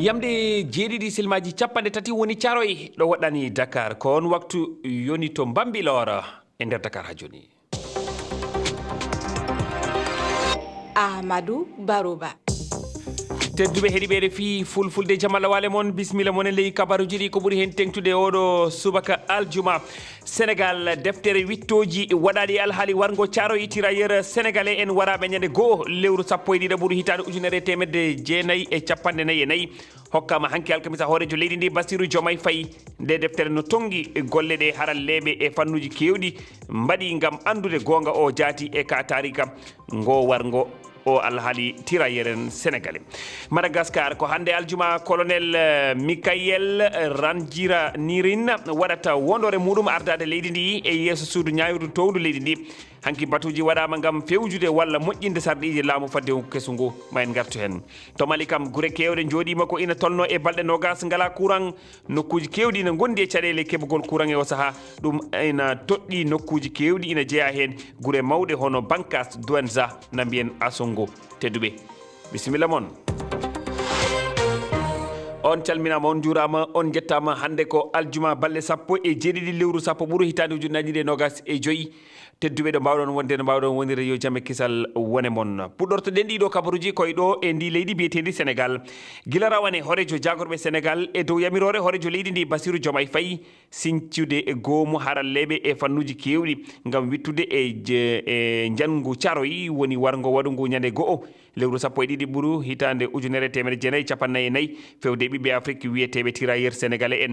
yamde jeeɗiɗi silmaji capanɗe tati woni caroy ɗo waɗani Dakar ko on waktu yoni to Bambilor e nder Dakar ha joni. Ahmadou Barouba. tedduɓe heeɗiɓe RFI Fulfulde jamalla wale moon bisimilla moon e ley kabaruji ɗi ko ɓuuri hen tengtude oɗo subaka aljuma. Sénégal deftere wittoji waɗaɗi alhaali wargo caroy tirailleur sénégalais en waraɓe ñande goho lewru sappo e ɗiɗaɓuru hitande ujunere temedde jeenayyi e capanɗe nayyi e nayyi hokkama hanki alkamisa hoorejo leydi ndi Bassirou Diomaye Faye. Nde deftere no tongi golle ɗe haralleɓe e fannuji kewɗi mbaɗi gam andude gonga o jaati e ka tarika ngo wargo o alhaali tirailleur sénégalais. Madagascar ko hande aljuma colonel Mikael Randjira Nirin waɗata wondore muɗum ardade leydi ndi e yeeso suudu ñawiru towdu leydi ndi. Hanki batuji waɗama gam fewjude walla moƴƴinde sarɗiji laamu fadde kesu ngu ma en gartu hen. To Mali kam guure kewɗe jooɗima ko ina tolno e balɗe nogas ngala courant. Nokkuji kewɗi ina gondi e caɗele keɓugol courant e o saaha ɗum ina toɗɗi nokkuji kewɗi ina jeeya hen guure mawɗe hono Bankas Douentza na mbiyen Asongo. Tedduɓe bisimilla moon. On calminama on juurama on jettama hande ko aljuma balɗe sappo e jeeɗiɗi lewru sappo ɓuuru hitande ujunnaje ɗiɗi e nogas e joyyi. Tedduɓe ɗo mbawɗon wonde no mbawɗon wonire yo jamme kisal wone mon. Puɗɗortoɗen ɗiɗo kabaruji koye ɗo e ndi leydi biyetendi Sénégal. Gila rawane horejo jagorɓe Sénégal e dow yamirore horejo leydi ndi Bassirou Diomaye Faye siñcude e goomu haralleɓe e fannuji kewɗi gam wittude e jangu caroy woni wargo waɗugu ñande go'o lewru sappo e ɗiɗi ɓuuru hitande ujunere temedde jeenayyi capannayyi e nayyi fewde ɓiɓɓe Afrique wiyeteɓe tirailleur sénégalais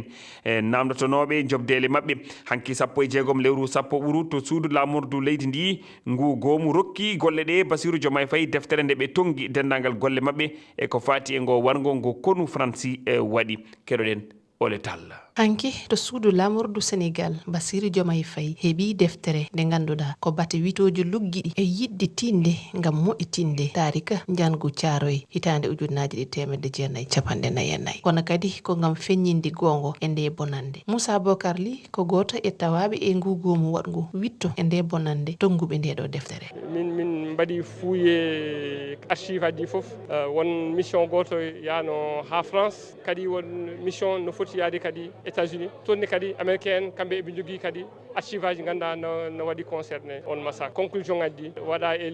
en namdotonoɓe jobdele mabɓe hanki sappo e jeegom lewru sappo ɓuuru to suudu lamordu leydi ndi ngu goomu rokki golle ɗe Bassirou Diomaye Faye deftere nde ɓe tongi dendagal golle mabɓe e ko fati e ngo wargo ngo konu Franci waɗi keɗoɗen ole talla. Hanki to suudu lamordu Sénégal Bassirou Diomaye Faye heeɓi deftere nde ganduɗa ko bate witoji luggiɗi e yidde tinde gam moƴƴitinde tarika jangu caroy hitande ujunnaje ɗi temedde jeenayyi capanɗe nayyi e nayyi kono kadi ko gam feññinde gongo e nde bonande. Moussa Bocar Ly ko goto e tawaɓe e ngu goomu waɗgu witto e nde bonande tonguɓe nde ɗo deftere. min mbaɗi fouillé archive aji foof won mission goto yano ha France kadi won mission no foti yaade kadi États-Unis tonni kadi américain kamɓe eɓe jogui kadi archive aji ganduɗa no waɗi concerné on massacre. Conclusion aji ɗi waɗa e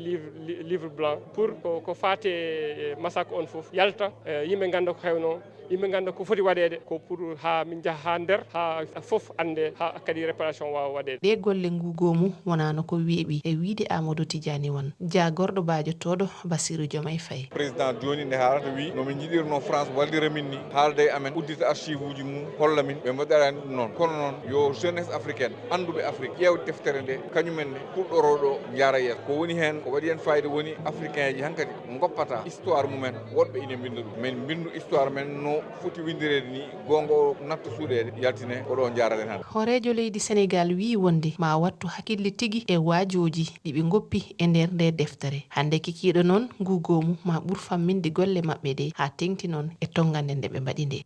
livre blanc pour ko fate massacre on foof yalta yimɓe ganda ko hewno yimɓe ganda ko foti waɗede ko pour ha min jaaha ha nder ha foof ande ha kadi réparation wawa waɗede. Ɗe golle ngu goomu wonano ko weeɓi e wiide Amadou Tidiani won jagorɗo bajotoɗo Bassirou Diomaye Faye. Président joni nde haalata wi nomin jiɗirno France wallira min ni haalda e amen uddita archive uji mum holla min ɓe mbaɗarani ɗum noon kono noon yo jeunesse africaine anduɓe Afrique ƴewde deftere nde kañumen ne puɗɗoroɗo jara yeeso ko woni hen ko waɗi hen fayida woni africain ji hankkadi goppata histoire mumen woɗɓe ine binda ɗum min bindu histoire men no foti windirede ni gongo natta suuɗede yaltine oɗo jaralen han. Horejo leydi Sénégal wi wonde ma wattu hakkille tigui e waajoji ɗiɓe goppi e nder nde deftere hande kikiɗo noon ngu goomu ma ɓuur famminde golle mabɓe ɗe ha tengti noon e tongande nde ɓe mbaɗi nde.